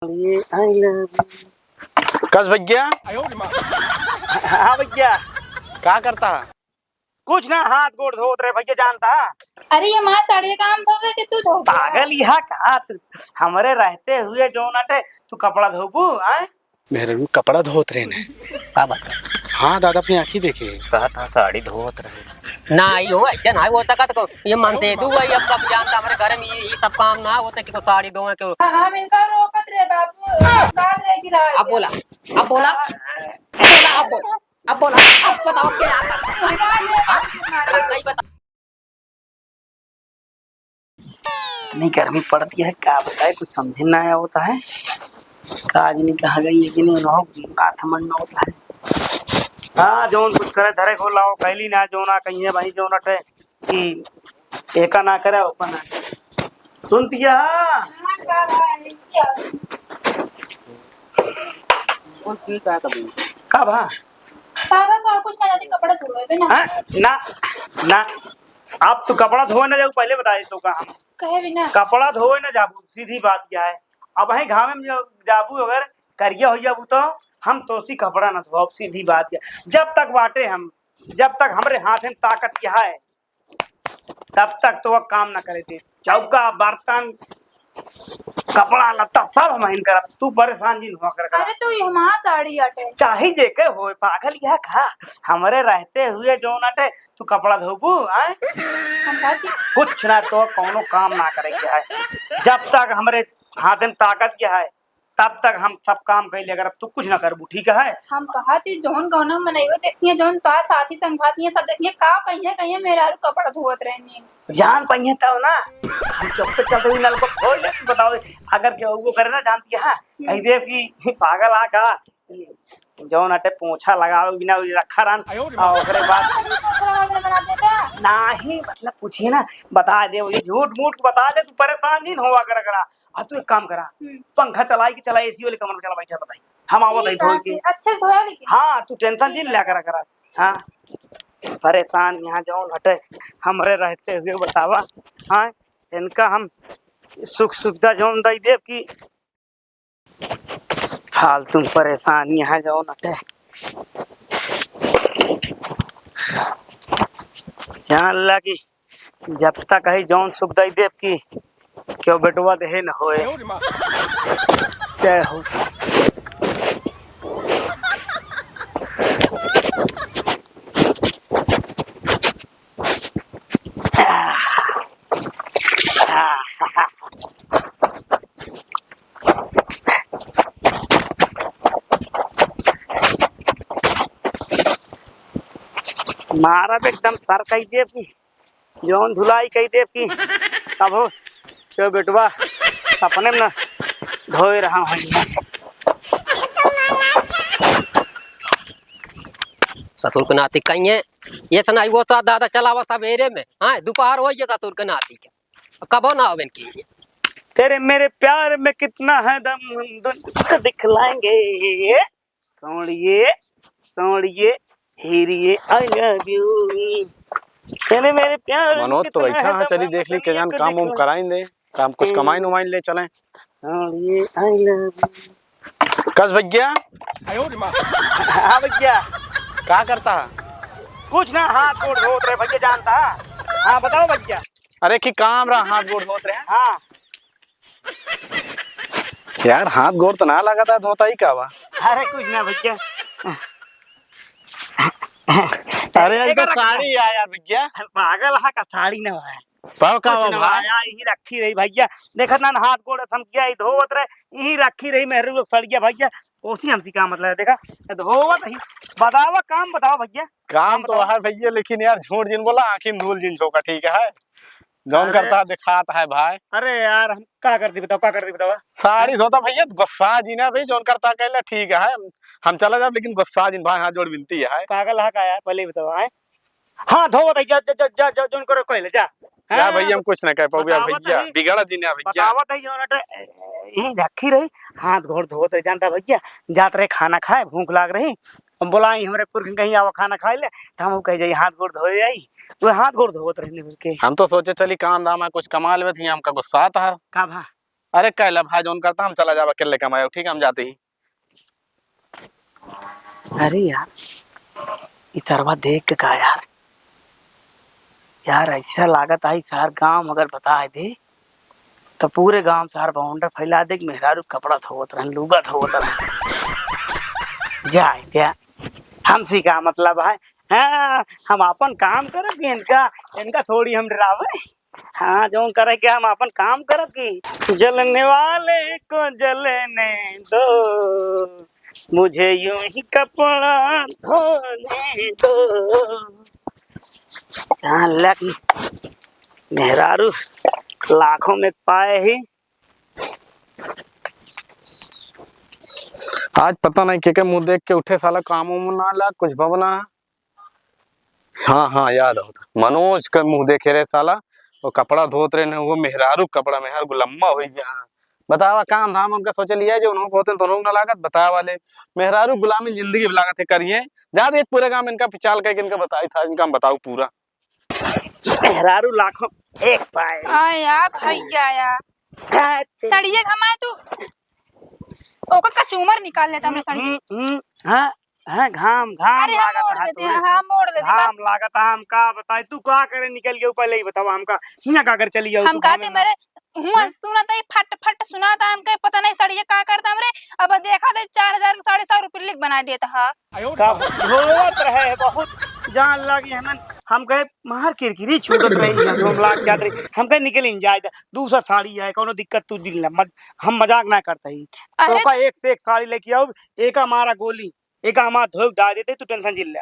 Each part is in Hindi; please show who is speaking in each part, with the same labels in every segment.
Speaker 1: ये आई लव
Speaker 2: कस भैया।
Speaker 1: हाँ भैया।
Speaker 2: क्या करता है?
Speaker 1: कुछ ना, हाथ गोड़ धोत रहे भैया, जानता।
Speaker 3: अरे ये माँ साड़ी का काम धोबे कि तू धोबे?
Speaker 1: पागल यहा कहा तू हमरे रहते हुए जो नटे तू कपड़ा धोबू आए।
Speaker 2: मेरे भी कपड़ा धोत रहे ने।
Speaker 4: का बात कर?
Speaker 2: हाँ दादा अपनी आँखी देखे।
Speaker 1: कहा था साड़ी धोत रहे
Speaker 4: ना यो अच्छा ना होता का तो ये मानते दू भाई अब कब जानता हमारे घर में ये सब काम ना होता कि को साड़ी दो क्यों।
Speaker 3: हम इनका रोकत रे बाबू, काद रे गिरा।
Speaker 4: अब बोला अब बोला बोला अब बोला अब बोला अब बताओ क्या बता।
Speaker 1: नहीं गर्मी पड़ती है, क्या बताए, कुछ समझ ना आया होता है। काज नहीं कहा गई है कि नहीं ना समझना होता है। हाँ जोन कुछ करे धरे को लाओ कैली ना जो ना कहीं है भाई जो नटे कि एका ना करे ओपन ना करे। सुनती है का भा
Speaker 3: बाबा का कुछ ना जाती कपड़ा धोबे ना।
Speaker 1: ना ना आप तो कपड़ा धोए ना जाओ, पहले बता देते का हम
Speaker 3: कहे भी ना
Speaker 1: कपड़ा धोए ना जाबू, सीधी बात क्या है। अब वही घाम में जाबू अगर करिया हो जाबू तो हम तो उसी कपड़ा ना धोब, सीधी बात क्या। जब तक बाटे हम, जब तक हमारे हाथ में ताकत क्या है तब तक तो वह काम ना करे थे। चौका बर्तन कपड़ा लत्ता सब हम हिन कर, तू परेशान जी हुआ कर।
Speaker 3: अरे तू ये माँ साड़ी अटे
Speaker 1: चाहे जेके हो पागल यह कहा हमारे रहते हुए जो नटे तू कपड़ा धोबू आए। कुछ ना तो कोनो काम ना करे क्या है। जब तक हमारे हाथ में ताकत क्या है तब तक हम सब काम कैले, अगर अब तू कुछ ना करबू ठीक है।
Speaker 3: हम कहा थी जोन गौना मनैवे देखिए जोन तो साथी संगाती है सब देखिए का कहिए मेरा कपड़ा धोत रहनी
Speaker 1: जान पाइए तब ना हम चौक पे चलते हुए नल को खोल दे, बताओ अगर क्या वो करे ना जानती है कह दे कि पागल आ का जो नटे पोछा लगाओ बिना रखा रन और ओकरे बाद
Speaker 3: बना देता
Speaker 1: नहीं मतलब पूछिए ना बता दे, ये झूठ मूठ बता दे, तू परेशान नहीं होवा कर करा। अब तू एक काम करा, पंखा चलाई कि चला एसी वाले कमरे में चला बैठा बताई हम आवत है धोई के।
Speaker 3: अच्छे धोया लेकिन
Speaker 1: हाँ तू टेंशन जी लिया करा। हाँ परेशान यहाँ जाओ हटे हमरे रहते हुए बतावा। हाँ इनका हम सुख सुविधा जो दई देव की हाल तुम परेशान यहाँ जाओ नटे जान ला कि जब तक है जौन सुख दई देव की क्यों बेटवा दे न होए। जय हो। मारा एकदम सर कही देव की जौन धुलाई कही देव की अब हो तो बेटवा सपने में न धोए रहा हूँ।
Speaker 4: ससुर के नाती कहीं है ये सुनाई वो तो दादा चलावा सवेरे में। हाँ दोपहर हो ये ससुर के नाती के कबो ना होवे की
Speaker 1: तेरे मेरे प्यार में कितना है दम हम दुनिया दिखलाएंगे। सोनिए सोनिए हीरिए आई लव यू। तेरे मेरे प्यार
Speaker 2: मनोज तो बैठा है, चली देख ली के जान काम उम कराएंगे, काम कुछ कमाई नुमाई ले चले।
Speaker 1: सोनिए आई लव यू।
Speaker 2: कस भैया।
Speaker 1: हाँ भैया।
Speaker 2: क्या करता है?
Speaker 1: कुछ ना, हाथ गोड़ धोत रहे भैया, जानता। हाँ बताओ भैया।
Speaker 2: अरे की काम रहा हाथ गोड़ धोत रहे।
Speaker 1: हाँ
Speaker 2: यार हाथ गोड़ तो ना लगा था धोता ही का बा।
Speaker 1: अरे कुछ ना भैया।
Speaker 2: अरे यार तो साड़ी है यार भैया।
Speaker 1: पागल हा का साड़ी ना है
Speaker 2: पाव का
Speaker 1: कुछ ना
Speaker 2: भाई
Speaker 1: यही रखी रही भैया। देखा ना हाथ गोड़ हम किया ही धोवत रहे, यही रखी रही मेहरू लोग सड़िया भैया उसी हमसी का मतलब है। देखा धोवत ही बताओ काम बताओ भैया।
Speaker 2: काम तो है भैया, लेकिन यार झूठ जिन बोला आखिर धूल जिन झोंका ठीक है जौन करता दिखाता है भाई।
Speaker 1: अरे यार हम क्या करती बताओ, क्या करती बताओ।
Speaker 2: साड़ी धोता भैया गुस्सा जी ना भाई जौन करता कहला ठीक है हम चला जाब, लेकिन गुस्सा जिन भाई हाथ जोड़ विनती है।
Speaker 1: पागल हा का यार पहले बताओ है। हाँ धोवत है जा जा जा जा जोन करो कहले जा।
Speaker 2: क्या भैया हम कुछ ना कह पाओ भैया बिगड़ा जी ना भैया।
Speaker 1: बतावत है जो यही रखी रही हाथ घोड़ धोत है जानता भैया। जात रहे खाना खाए भूख लाग रही हम बोलाई हमारे पुरख कहीं आओ खाना खाए ले तो हम कह जाइए हाथ गोड़ धोए आई वो हाथ गोड़ धोत रहने के।
Speaker 2: हम तो सोचे चली काम दाम है कुछ कमा ले हमका गुस्सा आता है।
Speaker 1: का भा
Speaker 2: अरे कहला भाई जोन करता हम चला जावा अकेले कमाए ठीक है हम जाते ही।
Speaker 1: अरे यार ये सरवा देख के कहा यार, यार ऐसा लागत आई सार गांव अगर बता दे तो पूरे गांव सार बाउंडर फैला दे मेहरारू कपड़ा धोवत रहन, लुगा धोवत रहन। जाए क्या हमसे का मतलब है? हाँ हम अपन काम करब कि इनका इनका थोड़ी हम डरावे। हाँ जो करे क्या हम अपन काम करब कि जलने वाले को जलने दो, मुझे यूं ही कपड़ा धोने दो। जान लग मेहरारू लाखों में पाए ही।
Speaker 2: आज पता नहीं के मुंह देख के उठे साला काम उम ना ला कुछ भवना। हाँ याद हो मनोज का मुंह देखे रहे साला वो कपड़ा धोत रहे ने वो मेहरारू कपड़ा मेहर गुलम्मा हो गया। बतावा काम धाम उनका सोच लिया जो उन्होंने कहते दोनों ना लागत बताया वाले मेहरारू गुलामी जिंदगी लागत है करिए ज्यादा एक पूरे काम इनका पिचाल करके इनका बताई था इनका बताओ पूरा।
Speaker 1: मेहरारू लाखों एक पाए।
Speaker 3: आया भैया यार सड़िए घमाए तू ओका कचूमर निकाल लेता हमने सड़िए।
Speaker 1: हाँ हाँ घाम घाम
Speaker 3: अरे हम
Speaker 1: लागत
Speaker 3: मोड़
Speaker 1: है
Speaker 3: देते हैं, हाँ मोड़ देते
Speaker 1: घाम
Speaker 3: बस।
Speaker 1: लागत है। हम का बताए तू का करे निकल गयो पहले ही बताओ हमका हिया का कर चली जाओ
Speaker 3: हम कहते मेरे हुआ सुना था फट फट सुना था हमके पता नहीं सड़िए का करता हमरे। अब देखा दे 4000 के 750 रुपये लिख बना देता है
Speaker 1: का धोवत रहे बहुत जान लगी हमें। हम कहे मार किरकिरी छूटत रही है हम लाग जात रही हम कहे निकल इन जाए दूसरा साड़ी है कोनो दिक्कत तू दिल ना हम मजाक ना करते ही तो का एक से एक साड़ी लेके आओ एक हमारा गोली एक हमारा धोक डाल देते तू टेंशन जिल्ला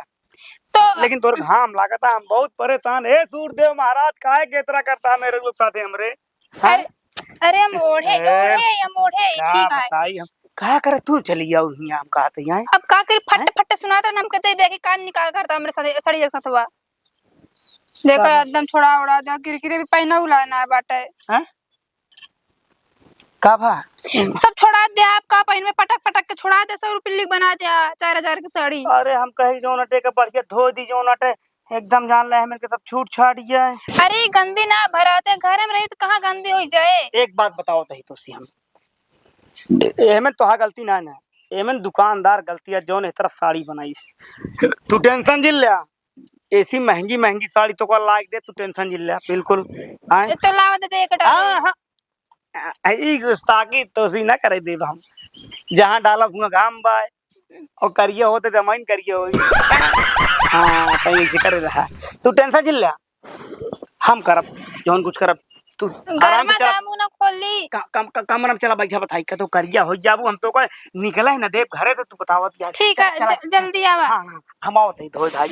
Speaker 1: तो लेकिन तोर घाम लागत हम बहुत परेशान है। सूरदेव महाराज काहे के तरह करता है मेरे लोग साथे हमरे।
Speaker 3: अरे हम ओढ़े ठीक है
Speaker 1: बताई हम कहा करे तू चली जाओ हिया हम कहते हैं
Speaker 3: अब का कर फट फट सुनाता हम कहते देखे कान निकाल करता हमरे साथ सड़ी एक साथ हुआ देखो एकदम छोड़ा उड़ा दे किरकिरे भी पहना उला ना बाटे
Speaker 1: हैं का भा
Speaker 3: सब छोड़ा दे आप का पहन में पटक पटक के छोड़ा दे 100 रुपये लिख बना दे 4000 की साड़ी।
Speaker 1: अरे हम कहे जो नटे का बढ़िया धो दी जो नटे एकदम जान ले मेरे के सब छूट छाट जाए।
Speaker 3: अरे गंदी ना भराते घर में रही तो कहाँ गंदी हो जाए।
Speaker 1: एक बात बताओ तही तो सी हम एमन तो गलती ना ना एमन दुकानदार गलती है जो ने तरफ साड़ी बनाई तू टेंशन जिल लिया ऐसी महंगी महंगी साड़ी तो को लाग दे तू टेंशन जिल लिया बिल्कुल आए
Speaker 3: तो लावा दे एक
Speaker 1: हां ई गुस्ताखी तो सी ना करे देब हम जहां डाला हुआ घाम बाय और करिए होते जमाइन करिए होई। हां कहीं ऐसे करे रहा तू टेंशन जिल लिया हम करब जोन कुछ करब तू आराम से चला
Speaker 3: मुंह ना खोली
Speaker 1: कमरा में चला बैठा बताई का तो करिया हो जाबू हम तो को निकला है ना देव घरे तो तू बतावत जा
Speaker 3: ठीक है जल्दी आवा।
Speaker 1: हां हम आवत है धोई धाई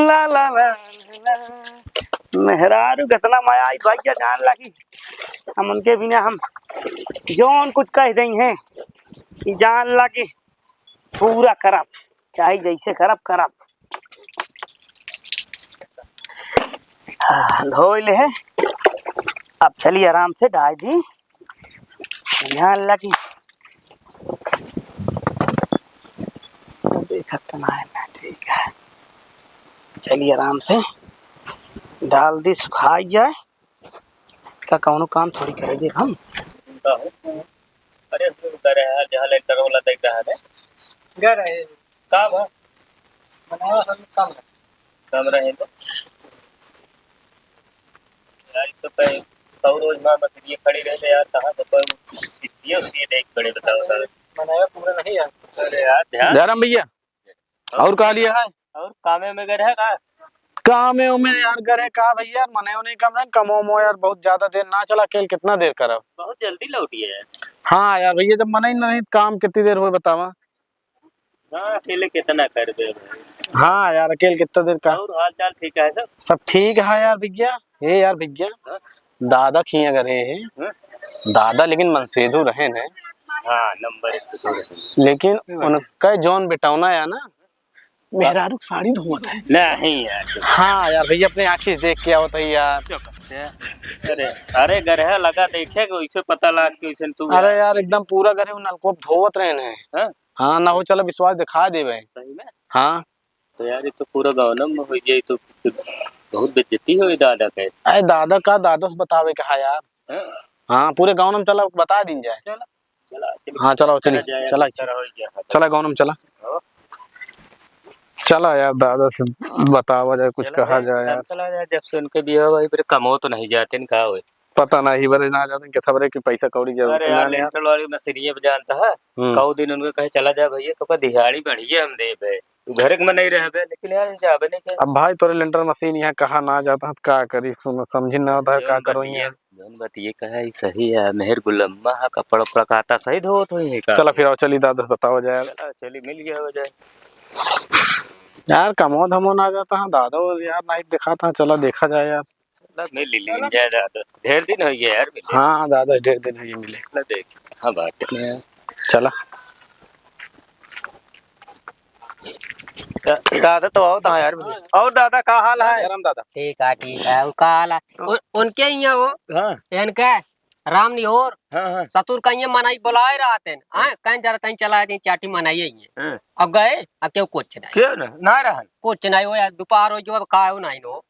Speaker 1: ला ला ला मेहरारू कितना माया आई भाई जान लगी हम उनके बिना हम जोन कुछ कह रही हैं कि जान लगी पूरा करब चाहे जैसे करब करब। धो ले है अब चलिए आराम से डाल दी ध्यान लगी देखत ना है ना ठीक है चलिए आराम से डाल दी सुखाई जाए का कौनो काम थोड़ी करे दे हम।
Speaker 5: अरे करे है जहां लेटर वाला देख रहा है घर है का भा बनावा सब कम रहे तो यार तो पे सौ रोज मां बस ये खड़ी रहते यार कहां तो पर ये उसकी देख खड़े बताओ सर बनाया पूरा नहीं यार। अरे यार ध्यान
Speaker 2: जयराम भैया और का लिया है
Speaker 5: और कामे में गए है का
Speaker 2: कामे में यार करे का भैया मने नहीं कम है कमो मो यार बहुत ज्यादा देर ना चला खेल कितना देर करब
Speaker 5: बहुत जल्दी लौटी है।
Speaker 2: हाँ यार भैया जब मने ही नहीं काम कितनी देर हुए बतावा।
Speaker 5: हां अकेले कितना कर दे
Speaker 2: हाँ यार अकेले कितना देर का
Speaker 5: और हाल चाल ठीक है
Speaker 2: सब ठीक है यार भैया। ये यार भैया दादा खिया करे है दादा लेकिन मनसेधु रहे ने।
Speaker 5: हाँ नंबर
Speaker 2: लेकिन उनका जॉन बेटावना या ना मेहरारू साड़ी धोवत है
Speaker 5: नहीं यार।
Speaker 2: हाँ यार भैया अपने आँखी देख के आवत है यार।
Speaker 5: अरे अरे गरहा लगा देखे वैसे पता लगा कि वैसे तू
Speaker 2: अरे यार एकदम पूरा गरे नलकोप धोवत रहे ने। हाँ ना हो चलो विश्वास दिखा देवे
Speaker 5: सही में।
Speaker 2: हाँ
Speaker 5: तो यार ये तो पूरा गाँव में हो जाए तो बहुत बेइज्जती हुई दादा के।
Speaker 2: अरे दादा का दादा से बतावे कहा यार।
Speaker 5: हाँ?
Speaker 2: हाँ पूरे गाँव में चला बता दिन जाए।
Speaker 5: चला चला
Speaker 2: हाँ चलो चलिए
Speaker 5: जाए,
Speaker 2: चला
Speaker 5: सारा हो गया।
Speaker 2: चला गाँव में चला।
Speaker 5: हाँ।
Speaker 2: चला यार दादा से बतावा जाए कुछ
Speaker 5: चला
Speaker 2: कहा
Speaker 5: जाए,
Speaker 2: जाए यार।
Speaker 5: चला जाए, जब से उनके बिया हुआ फिर कमो तो नहीं जाते न, कहा हुए।
Speaker 2: पता नहीं बरे ना जाते कि खबर है कि पैसा कौड़ी जरूरत
Speaker 5: अरे
Speaker 2: है
Speaker 5: यार
Speaker 2: ना यार।
Speaker 5: लेंटर वाली मशीनिया पे जानता है, कऊ दिन उनके कहे चला जा भैया, कपा दिहाड़ी बढ़िया हम दे बे, तू घर में नहीं रह बे, लेकिन यार जाबे नहीं के।
Speaker 2: अब भाई तोरे लेंटर मशीन यहाँ कहा ना जाता है का करी समझ ना होता है का करो यहाँ।
Speaker 5: जौन बात ये कहा है सही है, मेहर गुलम्मा है, कपड़ा उपड़ा काता सही धोत हुई का।
Speaker 2: चला फिर आओ चली दादा बताओ जाए।
Speaker 5: चला चली मिल गया हो जाए।
Speaker 2: यार कमो धमो ना जाता है दादा यार नाइट दिखा था चला देखा जाए यार।
Speaker 5: चला मिल ली जाए दादा, ढेर दिन हो गया यार मिले।
Speaker 2: हाँ दादा ढेर दिन है ये मिले।
Speaker 5: चला देख हाँ बात है।
Speaker 2: चला
Speaker 5: दादा तो आओ तो यार मिले। और दादा का हाल है?
Speaker 2: राम दादा
Speaker 4: ठीक है उनका हाल है उनके यहाँ हो
Speaker 5: हाँ
Speaker 4: इनका राम नहीं और
Speaker 5: हाँ हाँ
Speaker 4: सतुर कहीं मनाई बुलाए रहते हैं कहीं जरा कहीं चला चाटी मनाई है
Speaker 5: हाँ।
Speaker 4: अब गए अब क्यों कुछ नहीं
Speaker 5: क्यों ना रहन
Speaker 4: कुछ नहीं हो यार दोपहर हो जो अब खाओ नहीं नो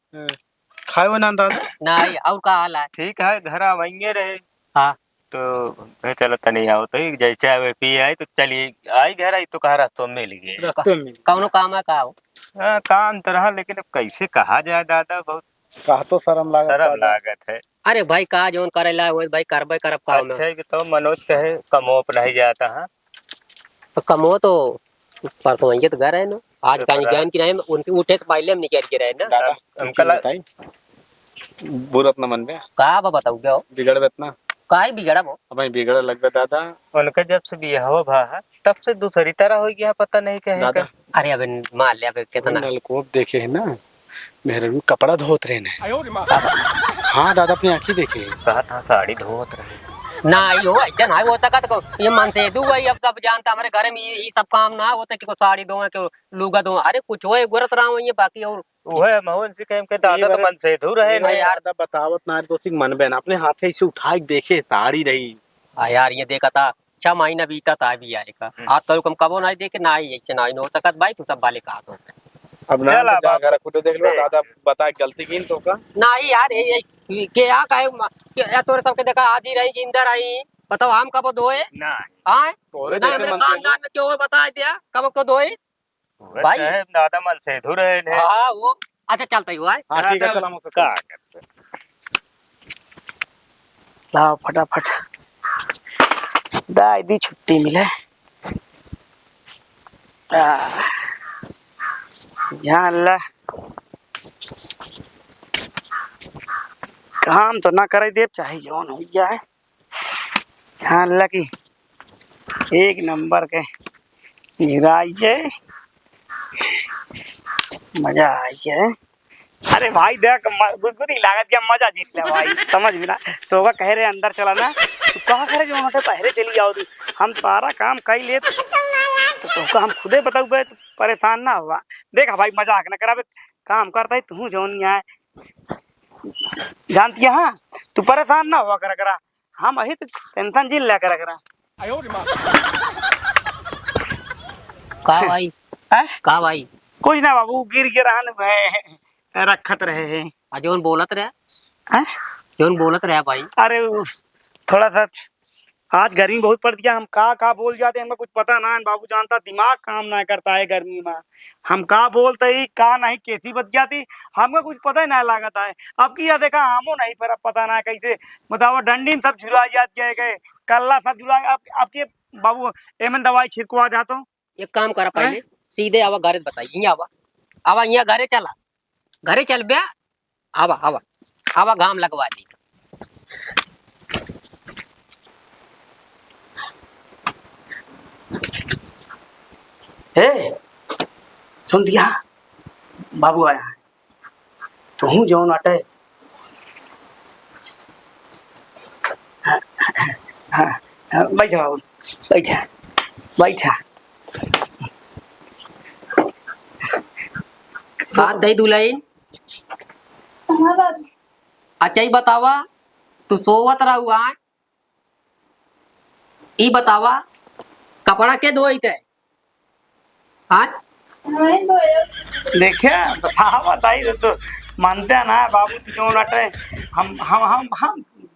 Speaker 2: खाए वो ना दादा।
Speaker 4: नहीं और का हाल है
Speaker 5: ठीक है, घर आवेंगे रहे
Speaker 4: हाँ
Speaker 5: तो भाई चलो तनी आओ तो ही जैसे आवे पी आई तो चलिए आई घर आई तो कहा रास्तों में मिल गए।
Speaker 4: कौनो काम है का हो
Speaker 5: हाँ, काम तो रहा लेकिन अब कैसे कहा जाए दादा, बहुत
Speaker 2: कहा तो शर्म लागत
Speaker 5: शर्म लागत है।
Speaker 4: अरे भाई का जोन करेला वो भाई करबे करब काम
Speaker 5: अच्छा है कि तो मनोज कहे कमोप नहीं जाता है।
Speaker 4: कमो तो परसों आएंगे तो घर है ना आज कहीं जान की नहीं उनसे उठे तो पहले हम निकल के रहे ना
Speaker 2: दादा
Speaker 5: अंकल
Speaker 2: बताई बुरा अपना मन में
Speaker 4: का बताऊ क्या
Speaker 2: बिगड़ बेतना
Speaker 4: का ही बिगड़ा वो
Speaker 2: अब बिगड़ लग गया दादा।
Speaker 5: उनका जब से बिया हुआ भा है तब से दूसरी तरह हो गया, पता नहीं कहे
Speaker 2: दादा
Speaker 4: अरे अब मान लिया कितना
Speaker 2: नलकोप देखे है ना मेरे कपड़ा धोत रहे ने। हाँ दादा अपनी आँखी देखे
Speaker 5: कहा था साड़ी धोत रहे
Speaker 4: ना यो ऐसा ना हो सका तो ये मन से दू भाई अब सब जानता हमारे घर में ये सब काम ना होता कि को साड़ी दो कि लुगा दो अरे कुछ हो गुरत रहा हूँ ये बाकी और
Speaker 5: वह मोहन से कह के दादा तो मन से धू रहे
Speaker 2: ना
Speaker 5: ना
Speaker 2: यार दादा बतावत ना तो सिंह मन बहन अपने हाथ से उठा के देखे साड़ी रही।
Speaker 4: यार ये देखा था 6 महीना बीता था अभी आएगा आज तो कम कबो नहीं देखे ना ही ऐसे ना हो सकत भाई तू सब वाले कहा तो
Speaker 2: अब ना
Speaker 5: चल अब
Speaker 2: जा घर खुद देख लो दादा बता गलती की तो का
Speaker 4: नहीं यार ये के यहाँ कहे तोरे सबके देखा आज ही रही जिंदा रही बताओ हम कब धोए
Speaker 5: ना
Speaker 4: आए
Speaker 2: तोरे
Speaker 4: ना
Speaker 2: जैसे
Speaker 4: मेरे
Speaker 2: मन से
Speaker 4: खानदान में क्यों बता दिया कब को धोए भाई।
Speaker 5: भाई दादा मन से धू रहे ने।
Speaker 4: हाँ वो अच्छा चलता ही हुआ है
Speaker 2: हाँ ठीक है चला मुझसे
Speaker 5: का
Speaker 1: लाओ फटाफट दाई दी छुट्टी मिले जान ला काम तो ना करे देव चाहे जौन हो गया है जान ला कि एक नंबर के गिराई जाए मजा आई जाए। अरे भाई देख गुदगुदी लागत क्या मजा जीत लिया भाई समझ भी ना तो वह कह रहे अंदर चला ना तू कहा करे जो मोटे पहरे चली जाओ तू हम सारा काम कर ले तो हम खुदे बताऊ बे तू परेशान ना हुआ देखा भाई मजाक ना करा काम करता है तू जो नहीं आए जानती है। हाँ तू परेशान ना हुआ करा हम अही तो टेंशन झील लिया करा
Speaker 4: का भाई का भाई
Speaker 1: कुछ ना बाबू गिर के रहन रखत रहे हैं
Speaker 4: जोन बोलत रहा जोन बोलत रहा भाई
Speaker 1: अरे थोड़ा सा आज गर्मी बहुत पड़ दिया हम का बोल जाते हैं हमें कुछ पता ना है बाबू जानता दिमाग काम ना करता है गर्मी में हम का बोलते ही का नहीं कैसी बच जाती हमको कुछ पता ही ना लागता है। अब की यह देखा हमो नहीं पर अब पता ना कैसे बताओ डंडी सब झुरा जात गए कल्ला सब झुरा आपके बाबू एमन दवाई छिड़कवा दे तो
Speaker 4: एक काम करा पहले सीधे आवा घरे बताइए आवा यहाँ घरे चला घरे चल बे आवा आवा आवा घाम लगवा दी
Speaker 1: ए सुन दिया बाबू आया है तो हूँ जो अटे बैठा बाबू बैठा बैठा
Speaker 4: साथ दई दुल्हन अच्छा ही बतावा तू सोवत रहुआ ई बतावा कपड़ा के धोई थे हाँ
Speaker 1: देखिए बताई तो मानते हैं ना बाबू तू क्यों लटे हम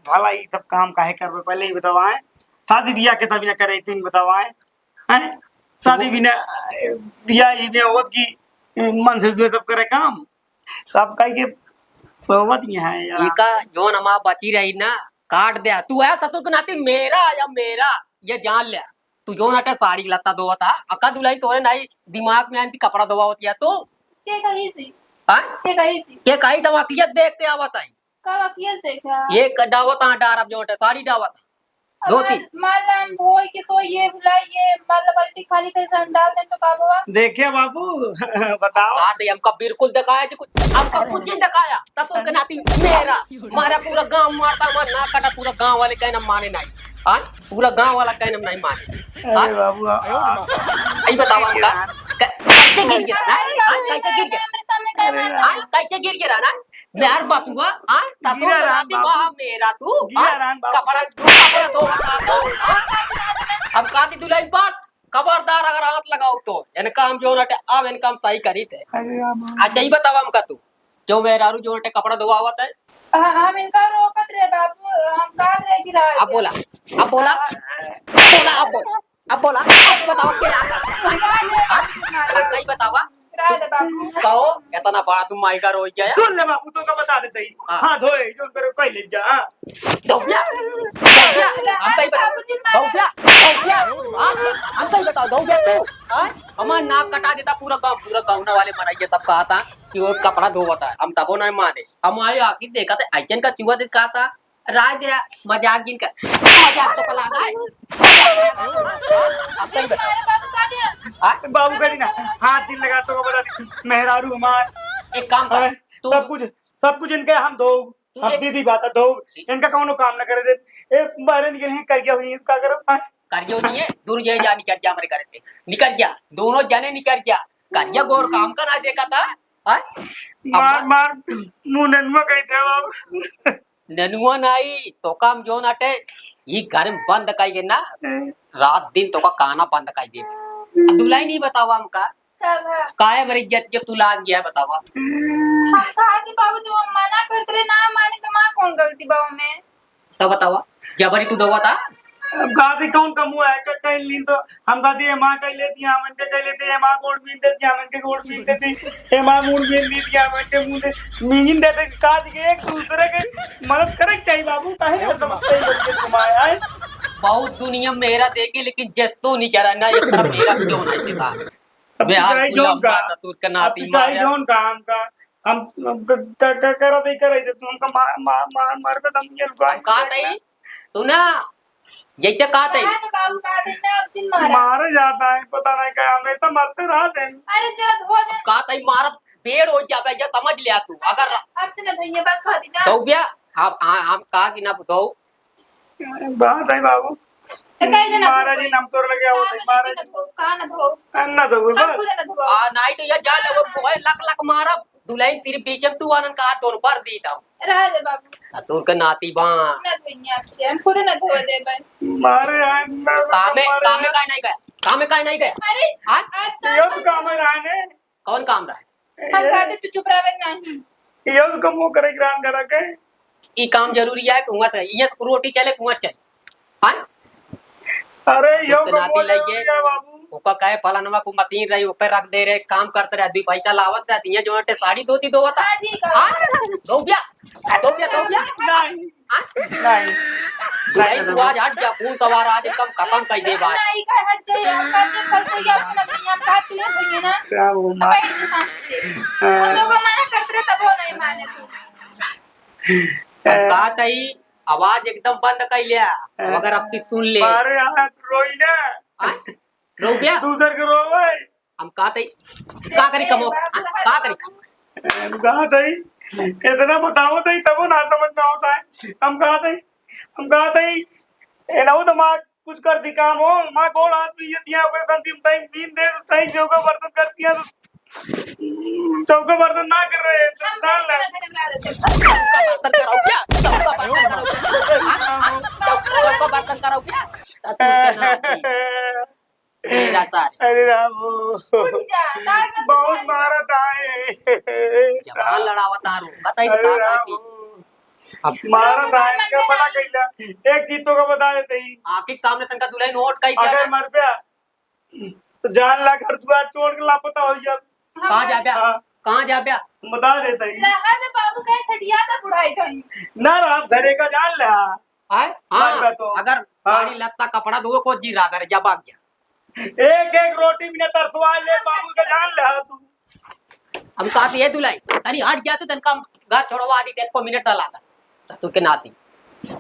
Speaker 1: भला ही सब काम काहे कर पहले ही बतावाए शादी ब्याह के तभी ना करे तीन बतावाए हैं शादी भी ना ब्याह ही में होत की मन से जो सब करे काम सब कहीं के सोवत ही है यार
Speaker 4: इका जो नमा बची रही ना काट दिया तू है ससुर के नाते मेरा या मेरा ये जान लिया तू जो नाटे साड़ी लत्ता धोवा था अक्का दुलाई तोरे नहीं दिमाग में आंती कपड़ा धोवा होती है तू
Speaker 3: के कहीं से
Speaker 4: हाँ
Speaker 3: के कहीं से
Speaker 4: के कहीं तो वकीयत देखते आवत आई
Speaker 3: कब अकियस देखा
Speaker 4: ये डावत हाँ डार अब जो नाटे साड़ी डावत धोती
Speaker 3: मालम होय के सो ये बुलाइए मतलब अल्टी खाली कर डाल दे तो का हुआ
Speaker 1: देखिए बाबू बताओ
Speaker 4: आते हमका बिल्कुल दिखाया जी कुछ हमका कुछ नहीं दिखाया तब तो के नाती मेरा मारा पूरा गांव मारता मन ना कटा पूरा गांव वाले कहना माने नहीं हाँ पूरा गांव वाला कहना नहीं माने
Speaker 1: अरे बाबू
Speaker 4: आई बताओ हमका कैसे गिर गिरा ना कैसे गिर गिरा
Speaker 3: मेरे सामने क्या मार रहा है
Speaker 4: कैसे गिर गिरा ना यार बातुआ हाँ ससुर
Speaker 1: गिरा
Speaker 4: के
Speaker 1: राम
Speaker 4: नाती
Speaker 1: बाबू।
Speaker 4: वहाँ मेरा तू
Speaker 1: गिरा राम बाबू।
Speaker 4: कपड़ा धो अब काती दुलाई बात खबरदार अगर हाथ लगाओ तो इनका हम जो नटे अब इनका हम सही करी थे
Speaker 1: अरे बाबू
Speaker 4: अच्छा ही बतावा हमका तू क्यों मेरा जो नटे कपड़ा धोआवत है
Speaker 3: हम इनका रोकत रे बाबू हम काद रे गिरा
Speaker 4: अब बोला अब बोला बोला अब बोला अब बताओ क्या कहीं बतावा
Speaker 3: गिरा दे बाबू
Speaker 4: कहो इतना बड़ा तुम माई का रोज गया
Speaker 1: सुन ले बाबू तो का बता देते ही
Speaker 4: हाँ।
Speaker 1: हाँ धोए जो करो कोई ले जा हाँ।
Speaker 4: दौड़िया दौड़िया हम कहीं बताओ दौड़िया हम कहीं बताओ दौड़िया तू हमारा नाक कटा देता पूरा गाँव वाले मनाइए सब कहा था कि वो कपड़ा धोता है हम तबो नहीं माने हम आए आके देखा था ऐचन का चूहा कहा था राज दे मजाक गिन कर मजाक तो कला है अब कहीं बताओ
Speaker 3: बाबू का दे
Speaker 1: बाबू करी ना हाथ दिल लगा तो का बता दे मेहरारू हमार
Speaker 4: एक काम कर तू
Speaker 1: सब कुछ इनके हम दो हम दीदी बात है दो इनका कौन काम ना करे दे ए बाहर निकल ही कर गया हुई क्या करो
Speaker 4: करियो नहीं है दूर जाए जा निकल जा हमारे घर से निकल जा दोनों जाने निकल जा करिया गोर काम का ना देखा था
Speaker 1: मार मार मुंह नन्मा कही थे बाबू
Speaker 4: ननुआ नाई तो काम जो नाटे ये घर में बंद काई ना रात दिन तो का खाना बंद काई दे दुलाई नहीं बतावा हमका काहे मेरी इज्जत जब तू लाग गया बतावा
Speaker 3: हम कहा कि बाबू जब हम मना करते रहे ना माने तो मां कौन गलती बाबू में
Speaker 4: तो बतावा जबरी तू दोवा था
Speaker 1: गादी कौन का मुंह है कहीं लीन तो हम गादी है मां कहीं लेती है हम इनके कहीं लेते हैं मां गोड़ बीन देती है हम इनके गोड़ बीन देती है मां मुंह बीन देती है हम इनके मुंह दे मीन देते काज के एक दूसरे के मदद करे चाहिए बाबू काहे ना समझते ही बच्चे कमाए आए
Speaker 4: बहुत दुनिया मेरा देखे लेकिन जत्तो नहीं करा ना एक तरफ मेरा क्यों नहीं देखा बिहार गुलाम बात तू का नाती मार
Speaker 1: जोन काम का हम करा दे करे तो हमका मार मार पे दम ये लुका
Speaker 4: कहा नहीं तू ना जैसे कहा थे
Speaker 3: कहा तो बाबू कहा दे ना अब चिन मारा
Speaker 1: मारे जाता है पता नहीं क्या हमें तो मरते रहते हैं
Speaker 3: अरे जरा धो दे
Speaker 4: कहा थे मार पेड़ हो जावे या समझ लिया तू अगर
Speaker 3: अब से ना धोइए बस कहा दी ना
Speaker 4: दो बिया हम कहा कि ना दो
Speaker 1: बात है बाबू
Speaker 3: कह देना
Speaker 1: महाराज जी नाम तोड़ लगे हो महाराज
Speaker 3: कहा ना धो
Speaker 1: अन्ना तो
Speaker 3: हम
Speaker 1: बस
Speaker 3: खुद ना धो
Speaker 4: नहीं तो यार जान लगो बोए लक लक मारा दुलाई तेरे बीच में तू आनंद का दोनों पर दी था
Speaker 3: रह दे बाबू
Speaker 4: तोर का नाती बा
Speaker 3: ना धोइए आपसे हम खुद ना धो दे भाई
Speaker 1: मारे अन्ना
Speaker 4: कामे का नहीं गया
Speaker 3: अरे
Speaker 4: हाँ?
Speaker 3: आज
Speaker 1: यो
Speaker 3: का
Speaker 1: तो काम है रहने
Speaker 4: कौन काम रहा है
Speaker 3: हम कहते तू चुप रहे नहीं
Speaker 1: यो तो कम वो करे ग्राम करा के
Speaker 4: ये काम जरूरी है कुआं से ये रोटी चले कुआं चले हाँ
Speaker 1: अरे यो
Speaker 4: तो
Speaker 1: कम
Speaker 4: नाती
Speaker 1: वो
Speaker 4: लगे
Speaker 1: है बाबू
Speaker 4: ओका कहे फलानवा को मतीन रही ऊपर रख दे रहे काम करते रहे दी पैसा लावत रहती है जो नटे साड़ी धोती दो था
Speaker 3: शादी का
Speaker 4: दो बिया
Speaker 1: नहीं
Speaker 4: हाँ?
Speaker 1: नहीं
Speaker 4: नहीं तू आज हट जा फोन सवार आज कम खत्म कर दे बात
Speaker 3: नहीं का हट जाइए हम कहते कल तो ये अपना धोइए हम कहते नहीं धोइए ना
Speaker 1: क्या वो
Speaker 3: अब
Speaker 1: मार
Speaker 3: ऐसे हम लोग मना करते रहे तब वो नहीं माने तू
Speaker 4: बात आई आवाज एकदम बंद कर लिया अगर अब की सुन ले
Speaker 1: मारे हाथ रोई ना
Speaker 4: हाँ? रो गया
Speaker 1: दूसर के रोवे
Speaker 4: हम कहा थे का करी कमो का करी कमो
Speaker 1: कहा थी इतना बताओ थी तब ना समझ में होता है हम कहा थी ए ना तो माँ कुछ कर दी काम हो माँ गोड़ हाथ में ये दिया हुआ संती तई नींद दे तो तई जो का बर्तन करती है चौका बर्तन ना कर रहे
Speaker 3: हम
Speaker 1: डाल ले
Speaker 4: बर्तन कराओ क्या चौका बर्तन कराओ क्या मेरा सारे
Speaker 1: अरे रामू
Speaker 3: उठ जा तार नंद
Speaker 1: बहुत
Speaker 3: से-
Speaker 1: मारा था
Speaker 4: जवान लड़ावा तारू बताई
Speaker 1: अरे
Speaker 4: तो का
Speaker 1: रामू
Speaker 4: की अब
Speaker 1: मारा था इनका बड़ा कैला एक चीज तो का बता देते ही
Speaker 4: आके सामने तनका दुल्हन नोट कई दिया
Speaker 1: अगर मर गया तो जान ला घर द्वार छोड़ के लापता हो जा
Speaker 4: कहां जा बया
Speaker 1: हाँ।
Speaker 4: कहां जा बया
Speaker 1: बता देता ही
Speaker 3: लहा दे बाबू कहे छटिया था बुढ़ाई तो ही
Speaker 1: ना राम घरे का जान ला
Speaker 4: हां
Speaker 1: मार बया तो।
Speaker 4: अगर साड़ी लत्ता कपड़ा दो को जी रागर जा भाग गया
Speaker 1: एक एक रोटी भी न तरसवा ले बाबू का जान ला तू
Speaker 4: हम कहते ये दुलाई तनी हट गया तो तनका घर छोड़वा दी एक को मिनट लाता तू के नाती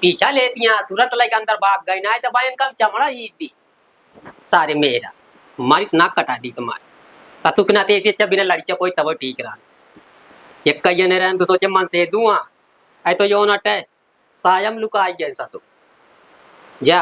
Speaker 4: पीछा लेतियां तुरंत लेके अंदर भाग गई ना तो बायन कम चमड़ा ही दी सारे मेरा हमारी नाक कटा दी समारी तू के नाते ऐसे अच्छा बिना लड़ी कोई तब ठीक रहा एक कई जने रहन तो सोचे मन से दुआ ऐ तो यो नट है सायम लुकाई जैसा तो जा